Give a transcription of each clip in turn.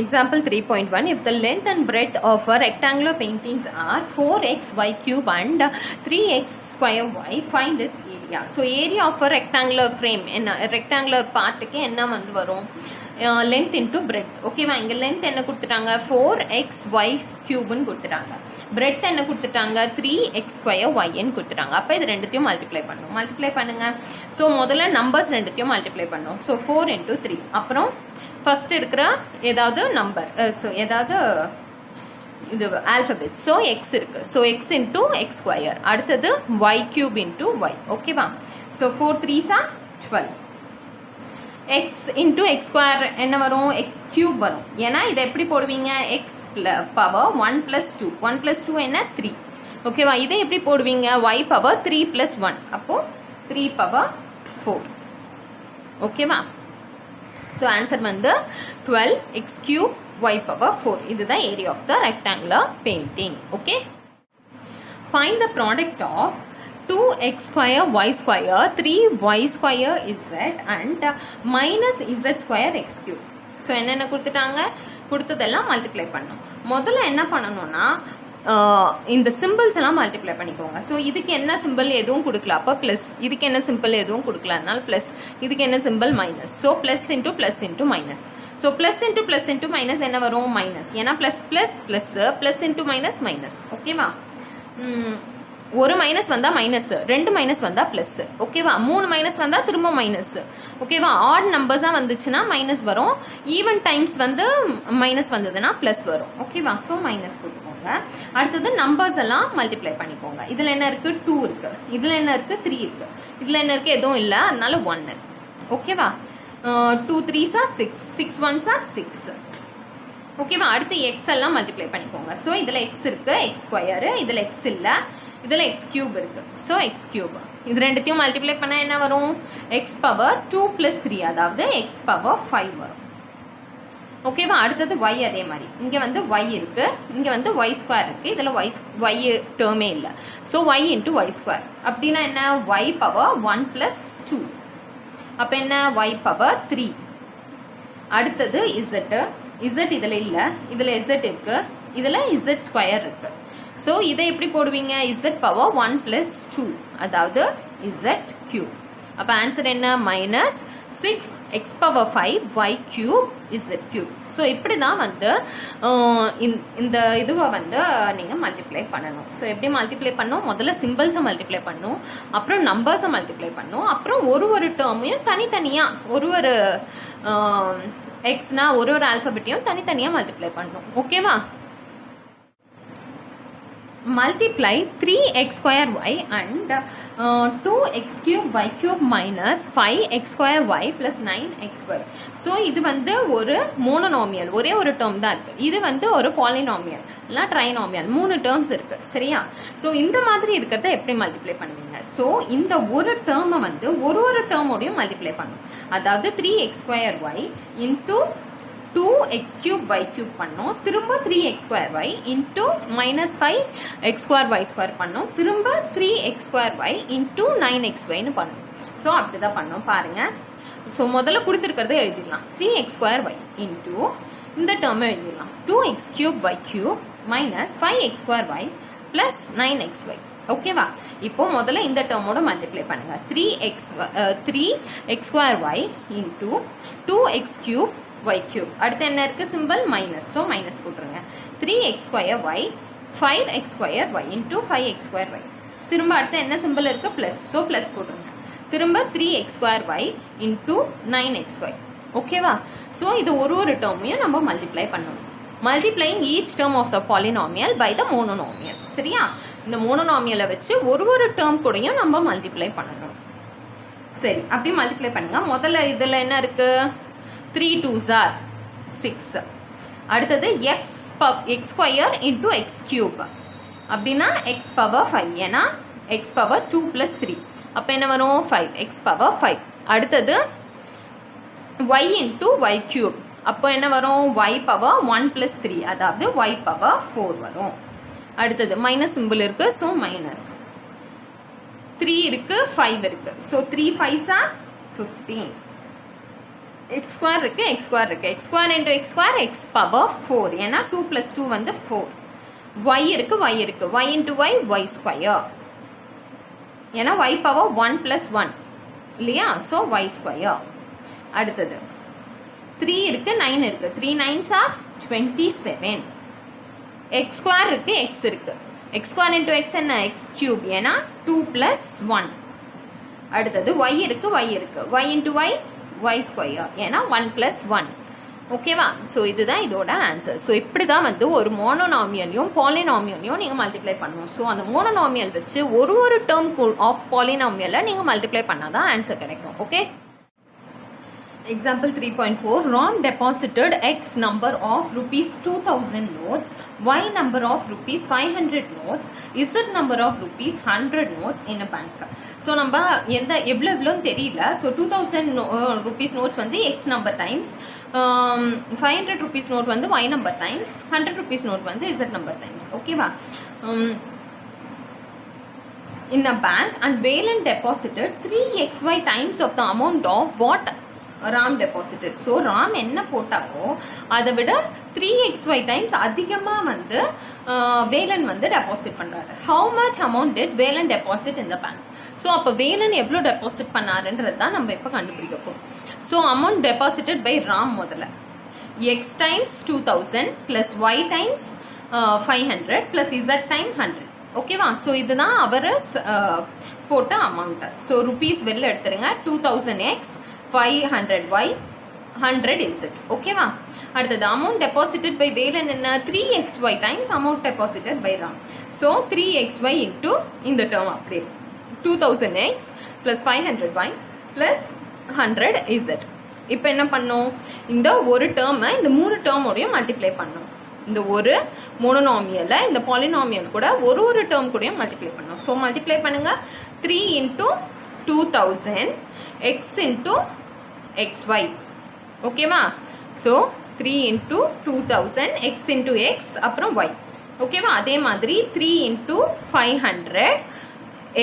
Example 3.1, if the length and breadth of a rectangular paintings are 4xy cube and 3x square y, find its area. So area of a rectangular frame, என்ன rectangular பார்ட்டுக்கு என்ன வந்து வரும், length into breadth. ஓகேவா, இங்க length என்ன கொடுத்துட்டாங்க, 4xy cubeன்னு கொடுத்துட்டாங்க, breadth என்ன கொடுத்துட்டாங்க, 3x square y ன்னு கொடுத்துட்டாங்க. அப்ப இது ரெண்டுத்தையும் மல்டிப்ளை பண்ணுங்க. ஸோ முதல்ல நம்பர்ஸ் ரெண்டுத்தையும் மல்டிப்ளை பண்ணும். ஸோ 4 into 3, அப்புறம் ஃபர்ஸ்ட் இருக்கிற ஏதாவது நம்பர், ஸோ ஏதாவது இது ஆல்பபெட். ஸோ எக்ஸ் இருக்கு, so X into X square. அடுத்தது ஒய் கியூப் இன்டூ ஒய். ஓகேவா, so 4 3s are 12. X into X square என்ன வரும், எக்ஸ் கியூப் வரும். ஏன்னா இதை எப்படி போடுவீங்க, எக்ஸ் பவர் 1 + 2, 1 + 2 என்ன 3. ஓகேவா, இதை எப்படி போடுவீங்க, ஒய் பவர் 3 + 1, அப்போ 3 பவர் 4. ஓகேவா, so answer வந்து 12x cube y power 4. இதுதான் area of the rectangular painting. Okay, find the product of 2x square y square 3y square z and minus z square x cube. so என்னென்ன கொடுத்துட்டாங்க, கொடுத்ததெல்லாம் multiply பண்ணணும். முதல்ல என்ன பண்ணணும்னா இந்த சிம்பிள்ஸ் எல்லாம் மல்டிப்ளை பண்ணிக்கோங்க. ஸோ இதுக்கு என்ன சிம்பிள் எதுவும் கொடுக்கல, அப்போ பிளஸ். இதுக்கு என்ன சிம்பிள் எதுவும் கொடுக்கல, அதனால பிளஸ். இதுக்கு என்ன simple, minus. So plus into plus into minus. So plus into minus என்ன வரும், மைனஸ். ஏன்னா plus plus plus, plus into minus minus. ஓகேவா, ஒரு மைனஸ் வந்தா மைனஸ், 2 மைனஸ் வந்தா பிளஸ். ஓகேவா, 3 மைனஸ் வந்தா திரும்ப மைனஸ். ஓகேவா, ஆட் நம்பர்ஸா வந்துச்சுன்னா மைனஸ் வரும், ஈவன் டைம்ஸ் வந்து மைனஸ் வந்ததுன்னா பிளஸ் வரும். ஓகேவா, ஸோ மைனஸ் போட்டுக்கோங்க. அடுத்தது நம்பர்ஸ் எல்லாம் மல்டிப்ளை பண்ணிக்கோங்க. இதுல என்ன இருக்கு, 2 இருக்கு. இதுல என்ன இருக்கு, 3 இருக்கு. இதுல என்ன இருக்கு, எதுவும் இல்ல, அதனால 1. ஓகேவா, 2 3s are 6, 6 1s are 6. ஓகேவா, அடுத்து எக்ஸ் எல்லாம் மல்டிப்ளை பண்ணிக்கோங்க. ஸோ இதுல எக்ஸ் இருக்கு, எக்ஸ் ஸ்கொயர். இதுல எக்ஸ் இல்ல, இதுல எக்ஸ் கியூப் இருக்கு. So X cube. இது ரெண்டுத்தையும் மல்டிப்ளை பண்ணா என்ன வரும், எக்ஸ் பவர் 2 + 3, அதாவது எக்ஸ் பவர் 5 வரும். ஓகேவா, அடுத்தது y அதே மாதிரி. இங்க வந்து y இருக்கு, இங்க வந்து y ஸ்கொயர் இருக்கு. இதுல y டேர்மே இல்ல. So y into y square. அப்படின்னா என்ன, y பவர் 1 + 2. அப்ப என்ன, y பவர் 3. அடுத்தது z இதுல இல்ல, இதுல z இருக்கு, இதுல z ஸ்கொயர் இருக்கு. ஸோ இதை எப்படி போடுவீங்க, z பவர் 1 + 2, அதாவது z கியூப். அப்ப ஆன்சர் என்ன, minus 6x power 5 y cube z cube. So இப்படி தான் வந்து இந்த இதுவை வந்து நீங்கள் மல்டிப்ளை பண்ணணும். ஸோ எப்படி மல்டிப்ளை பண்ணணும், முதல்ல சிம்பிள்ஸை மல்டிப்ளை பண்ணணும், அப்புறம் நம்பர்ஸை மல்டிப்ளை பண்ணணும், அப்புறம் ஒரு டேர்மையும் தனித்தனியாக ஒரு எக்ஸ்னா ஒரு ஆல்பபெட்டையும் தனித்தனியாக மல்டிப்ளை பண்ணணும். ஓகேவா, multiply 3x square y and 2x cube y cube minus 5x square y plus 9xy. So இது வந்து ஒரு மோனோனாமியல், ஒரே ஒரு டேர்ம் தான் இருக்கு. இது வந்து ஒரு பாலினாமியல் இல்லை ட்ரைனாமியல், 3 டேர்ம்ஸ் இருக்கு. சரியா, ஸோ இந்த மாதிரி இருக்கிறத எப்படி மல்டிப்ளை பண்ணுவீங்க, ஸோ இந்த ஒரு டேர்மை வந்து ஒரு டேர்மோடையும் மல்டிப்ளை பண்ணும். அதாவது 3x square y into 2x cube y cube பண்ணோம், திரும்ப 3x square y into minus 5x square y square பண்ணோம், திரும்ப 3x square y into 9xy னு பண்ணோம். ஸோ அப்படிதான் பண்ணோம் பாருங்க. ஸோ முதல்ல கொடுத்துருக்கிறத எழுதிடலாம், 3x square y into இந்த டேர்மை எழுதிடலாம், 2x cube y cube minus 5x square y plus 9xy. ஓகேவா, இப்போ முதல்ல இந்த டேர்மோட மல்டிப்ளை பண்ணுங்க, 3x square y into 2x cube y cube. அடுத்து என்ன இருக்கு, சிம்பிள் மைனஸ். ஸோ மைனஸ் போட்டுருங்க, 3x square y 5x square y into 5x square y. திரும்ப அடுத்து என்ன சிம்பிள் இருக்கு, பிளஸ். ஸோ பிளஸ் போட்டுருங்க, திரும்ப 3x square y into 9xy. ஓகேவா, ஸோ இது ஒரு டேர்மையும் நம்ம மல்டிப்ளை பண்ணணும். Multiplying each term of the polynomial by the monomial. சரியா, இந்த மோனோனாமியலை வச்சு ஒரு டேர்ம் கூடயும் நம்ம மல்டிப்ளை பண்ணணும். சரி, அப்படி மல்டிப்ளை பண்ணுங்க. முதல்ல இதுல என்ன இருக்கு, 3 2s are 6. அடுத்தது x square into X cube, அப்படின்னா x பவர் 5, ஏன்னா x பவர் 2 + 3, அப்போ என்ன வரும், 5x பவர் 5. அடுத்தது y இன்டூ y கியூப், அப்போ என்ன வரும், y பவர் 1 + 3, அதாவது y பவர் 4 வரும். அடுத்தது மைனஸ் சிம்பிள் இருக்கு, ஸோ மைனஸ் 3 இருக்கு, 5 இருக்கு. So 3 5s are 15. x square இருக்கு x square இருக்கு x square into x square x power 4 ஏன்னா 2 plus 2 வந்து 4 y இருக்கு y into y y square ஏன்னா y power 1 plus 1 இல்லையா so y square அடுத்தது 3 இருக்கு 9 இருக்கு 3 9s are 27 x square இருக்கு x இருக்கு x square into x என்ன x cube ஏன்னா 2 plus 1 அடுத்தது y இருக்கு y into y y square ஏன்னா 1 plus 1 ஓகேவா ஸோ இதுதான் இதோட ஆன்சர் ஸோ இப்படி தான் வந்து ஒரு மோனோனாமியலையும் பாலினாமியலையும் நீங்கள் மல்டிப்ளை பண்ணணும் ஸோ அந்த மோனோனாமியல் வச்சு ஒரு டேர்ம் ஆஃப் பாலினாமியலை நீங்கள் மல்டிப்ளை பண்ணால் தான் ஆன்சர் கிடைக்கும் okay Example 3.4 Ram deposited X number of rupees 2000 notes, Y number of rupees 500 notes, Z number of rupees 100 notes in a bank. So நம்ம எவ்வளவு தெரியல so 2000 rupees notes வந்து X number times 500 rupees note வந்து Y number times 100 rupees note வந்து Z number times ஓகேவா in a bank and Velan deposited 3xy times of the amount of what Ram deposited so Ram என்ன போட்டாரோ அதை விட 3xy times அதிகமாக வந்து வேலன் வந்து டெபாசிட் பண்ணுறாரு how much amount did Velan deposit இந்த பேங்க் ஸோ அப்போ வேலன் எவ்வளோ டெபாசிட் பண்ணாருன்றது தான் நம்ம இப்போ கண்டுபிடிக்க போகிறோம் so amount deposited by Ram முதல்ல X times 2000 plus Y times 500 plus Z time 100 ஓகேவா ஸோ இதுதான் அவர் போட்ட அமௌண்ட்டு ஸோ ருபீஸ் வெளில எடுத்துருங்க 2000x 500y 100 z ஓகேவா அடுத்தது amount deposited by வேலன் என்ன 3xy times amount deposited by ram so 3xy into இந்த term அப்படியே 2000x plus 500y plus 100 z இப்போ என்ன பண்ணோம் இந்த ஒரு டேர்மை இந்த மூணு டேர்மோடையும் மல்டிப்ளை பண்ணோம் இந்த ஒரு மோனோனாமியலை இந்த பாலினாமியல் கூட ஒரு டேர்ம் கூடயும் மல்டிப்ளை பண்ணோம் ஸோ மல்டிப்ளை பண்ணுங்க 3 into 2000 x into xy ஓகேவா so 3 into 2000 x into x அப்புறம் y ஓகேவா அதே மாதிரி 3 into 500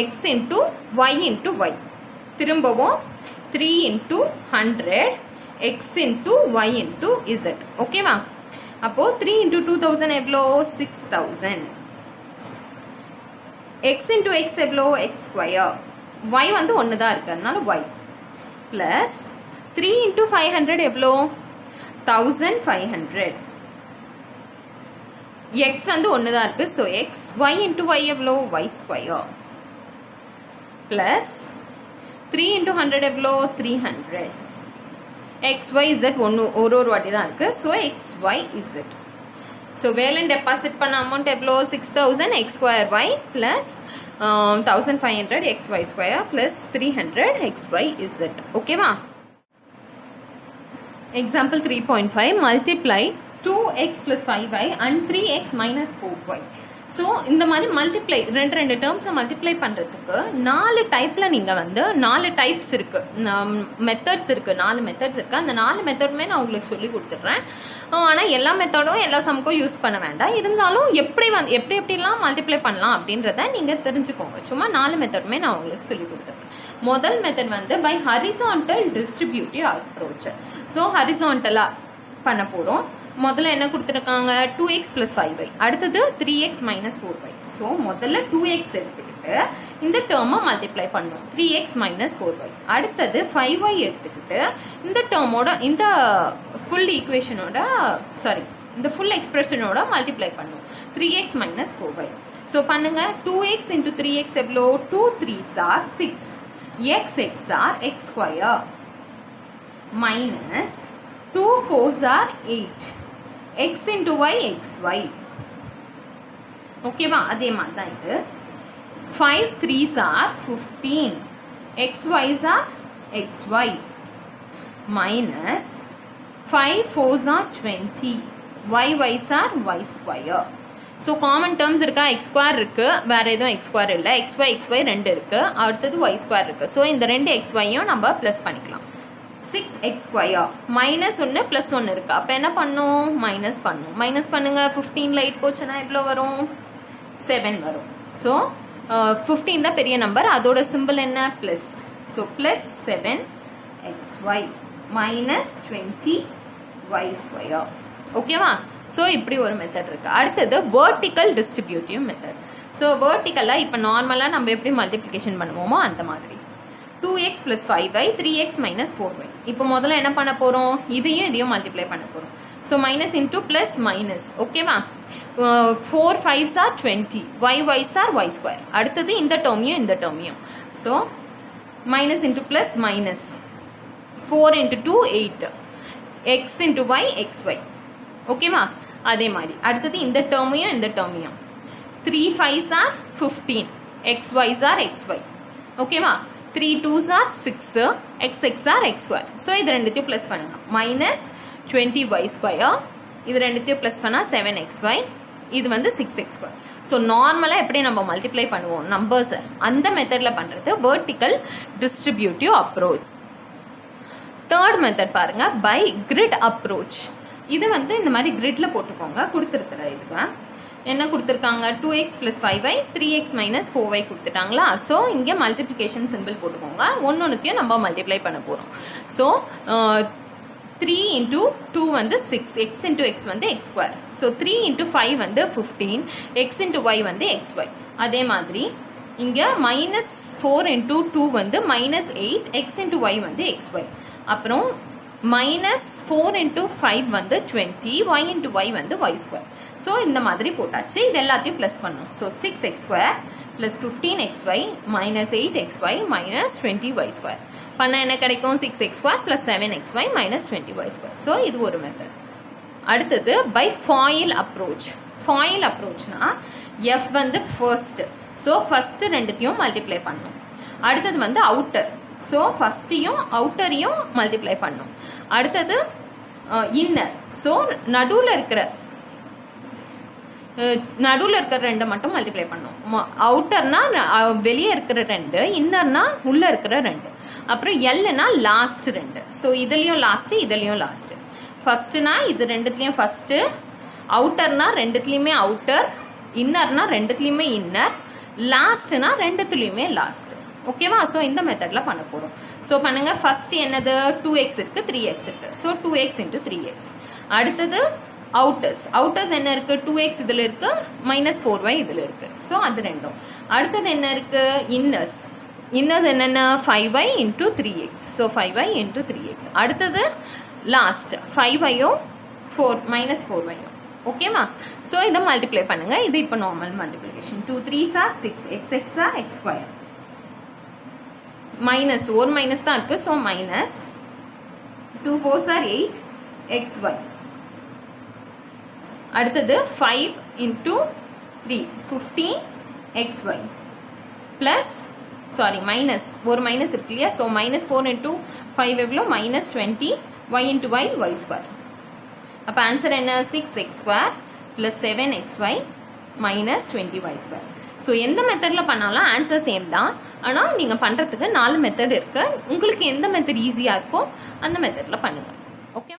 x into y into y திரும்பவும் 3 into 100 x into y into z ஓகேவா அப்போ 3 into 2000 எவ்வளோ 6000 x into x எவ்வளோ x square y வந்து ஒன்று தான் இருக்கு அதனால y plus 3 into 500 எவ்வளோ 1500 x வந்து ஒன்று தான் இருக்கு so x y into y எவ்வளோ y square plus 3 into 100 எவ்வளோ 300 x y z ஒரு வாட்டி தான் இருக்கு so x y z so Velan deposit பண்ண அமௌண்ட் எவ்வளோ 6000 x square y plus 1500 xy square plus 300 xy z ஓகேவா example 3.5 multiply 2x plus 5y and 3x minus 4y so இந்த மாதிரி மல்டிப்ளை ரெண்டு டேர்ம்ஸை மல்டிப்ளை பண்ணுறதுக்கு 4 டைப்பில் நீங்கள் வந்து 4 டைப்ஸ் இருக்குது மெத்தட்ஸ் இருக்குது 4 மெத்தட்ஸ் இருக்குது அந்த 4 மெத்தடுமே நான் உங்களுக்கு சொல்லி கொடுத்துட்றேன் ஆனால் எல்லா மெத்தடும் எல்லா சமுக்கும் யூஸ் பண்ண வேண்டாம் இருந்தாலும் எப்படிலாம் மல்டிப்ளை பண்ணலாம் அப்படின்றத நீங்கள் தெரிஞ்சுக்கோங்க சும்மா 4 மெத்தடுமே நான் உங்களுக்கு சொல்லி கொடுத்துட்றேன் முதல் மெத்தட் வந்து by horizontal distributive approach so ஹரிசான்டலாக பண்ண போகிறோம் முதல்ல என்ன கொடுத்துருக்காங்க 2x plus 5y அடுத்தது 3x minus 4y ஸோ முதல்ல 2x எடுத்துக்கிட்டு இந்த டேர்மை மல்டிப்ளை பண்ணும் 3x minus 4y அடுத்தது 5y எடுத்துக்கிட்டு இந்த டேர்மோட இந்த ஃபுல் ஈக்குவேஷனோட இந்த ஃபுல் எக்ஸ்பிரஷனோட மல்டிப்ளை பண்ணும் 3x minus 4y ஸோ பண்ணுங்க 2x into 3x எவ்வளோ 2 3s are 6 x are x square minus 2 4s are 8 x into y xy ஓகேவா அதே மாதிரி தான் இது 5 3s are 15 xy's are xy minus 5 4s are 20 y's are y square so common terms இருக்கா X square இருக்கு வேற எதுவும் எக்ஸ் ஸ்கொயர் இல்லை xy ரெண்டு இருக்கு அடுத்தது y ஸ்கொயர் இருக்கு ஸோ இந்த ரெண்டு xyயும் நம்ம பிளஸ் பண்ணிக்கலாம் 6x square மைனஸ் 1 பிளஸ் 1 இருக்கு அப்போ என்ன பண்ணும் மைனஸ் பண்ணுங்க 15ல 8 போச்சுன்னா எவ்வளோ வரும் 7 வரும் ஸோ 15 தான் பெரிய நம்பர் அதோட சிம்பிள் என்ன plus so plus 7xy minus 20y square. ஓகேவா? ஸோ இப்படி ஒரு மெத்தட் இருக்கு. அடுத்தது வெர்டிக்கல் டிஸ்ட்ரிபியூட்டிவ் மெத்தட். ஸோ வெர்டிக்கலாக இப்போ நார்மலாக நம்ம எப்படி மல்டிப்ளிகேஷன் பண்ணுவோமோ அந்த மாதிரி 2x plus 5y 3x minus 4y. இப்போ முதல்ல என்ன பண்ண போகிறோம்? இதையும் மல்டிப்ளை பண்ண போகிறோம். So minus into plus minus. ஓகேவா? 4 5s are 20, y's are y square. அடுத்தது இந்த டேர்மையும். So minus into plus minus 4 into 2 8, x into y xy. ஓகேவா? அதே மாதிரி அடுத்தது இந்த டேர்மையும் 3 5s are 15, xy's are xy. ஓகேவா? 3 2s are 6, xx are x square. So இது ரெண்டுத்தையும் ப்ளஸ் பண்ணுங்க. மைனஸ் 20y ஸ்கொயர், இது ரெண்டுத்தையும் ப்ளஸ் பண்ணால் 7xy, இது வந்து 6x ஸ்கொயர். ஸோ நார்மலாக எப்படி நம்ம மல்டிப்ளை பண்ணுவோம் நம்பர்ஸை, அந்த மெத்தடில் பண்ணுறது vertical distributive approach. Third method பாருங்க, பை கிரிட் அப்ரோச். இது வந்து இந்த மாதிரி கிரிட்ல போட்டுக்கோங்க. கொடுத்துருக்குற இதுக்கு என்ன கொடுத்துருக்காங்க? 2x plus 5y 3x minus 4y கொடுத்துட்டாங்களா? ஸோ இங்கே மல்டிப்ளிகேஷன் சிம்பிள் போட்டுக்கோங்க. ஒன்னொன்னுத்தையும் நம்ம மல்டிப்ளை பண்ண போகிறோம். ஸோ 3 into 2 வந்து 6, x into x வந்து x square. ஸோ 3 into 5 வந்து 15, x into y வந்து xy. அதே மாதிரி இங்கே மைனஸ் 4 into 2 வந்து மைனஸ் 8, x into y வந்து xy. அப்புறம் மைனஸ் 4 into 5 வந்து 20, y into y வந்து y square. ஸோ இந்த மாதிரி போட்டாச்சு. இது எல்லாத்தையும் ப்ளஸ் பண்ணும். So 6x square plus 15xy minus 8xy minus 20y square பண்ண என்ன கிடைக்கும்? 6x square plus 7xy minus 20y square. So இது ஒரு மெத்தட். அடுத்தது பை ஃபாயில் அப்ரோச். ஃபாயில் அப்ரோச்னா f வந்து ஃபர்ஸ்ட். ஸோ ஃபர்ஸ்ட் ரெண்டுத்தையும் மல்டிப்ளை பண்ணும். அடுத்தது வந்து அவுட்டர். ஸோ ஃபர்ஸ்டையும் அவுட்டரையும் மல்டிப்ளை பண்ணும். அடுத்தது இன்னர். ஸோ நடுவில் இருக்கிற ரெண்டை மட்டும் மல்டிப்ளை பண்ணும். அவுட்டர்னா வெளியே இருக்கிற ரெண்டு, இன்னர்னா உள்ள இருக்கிற ரெண்டு, அப்புறம் எல்னா லாஸ்ட் ரெண்டு. ஸோ இதுலயும் லாஸ்ட். ஃபர்ஸ்ட்னா இது ரெண்டுத்துலயும் ஃபர்ஸ்ட், அவுட்டர்னா ரெண்டுத்துலயுமே அவுட்டர், இன்னர்னா ரெண்டுத்துலயுமே இன்னர், லாஸ்ட்னா ரெண்டுத்துலயுமே லாஸ்ட். ஓகேவா? ஸோ இந்த மெத்தட்ல பண்ண போறோம். ஸோ பண்ணுங்க. ஃபர்ஸ்ட் என்னது? 2x இருக்கு, 3x இருக்கு. So 2x into 3x. அடுத்தது அவுட்டர்ஸ் என்ன இருக்கு? 2x இதுல இருக்கு, மைனஸ் 4y இதுல இருக்கு. ஸோ அது ரெண்டும். அடுத்தது என்ன இருக்கு? இன்னர்ஸ் என்னென்ன? 5y into 3x. So 5y into 3x. அடுத்தது லாஸ்ட் 5yயும் மைனஸ் 4yயும். ஓகேவா? ஸோ இதை மல்டிப்ளை பண்ணுங்க. இது இப்போ normal multiplication. 2 3s are 6, xx are x square. Minus ஒரு மைனஸ் தான் இருக்கு. So minus 2 4s are 8, xy. அடுத்தது 5 into 3 15 xy பிளஸ் மைனஸ் ஒரு மைனஸ் இருக்கு இல்லையா? ஸோ மைனஸ் 4 into 5 எவ்வளோ? Minus 20 y into y square. அப்போ ஆன்சர் என்ன? 6x square plus 7xy minus 20y square. So எந்த மெத்தடில் பண்ணாலும் ஆன்சர் சேம் தான். ஆனால் நீங்கள் பண்ணுறதுக்கு 4 மெத்தட் இருக்கு. உங்களுக்கு எந்த மெத்தட் ஈஸியாக இருக்கோ அந்த மெத்தடில் பண்ணுங்கள்.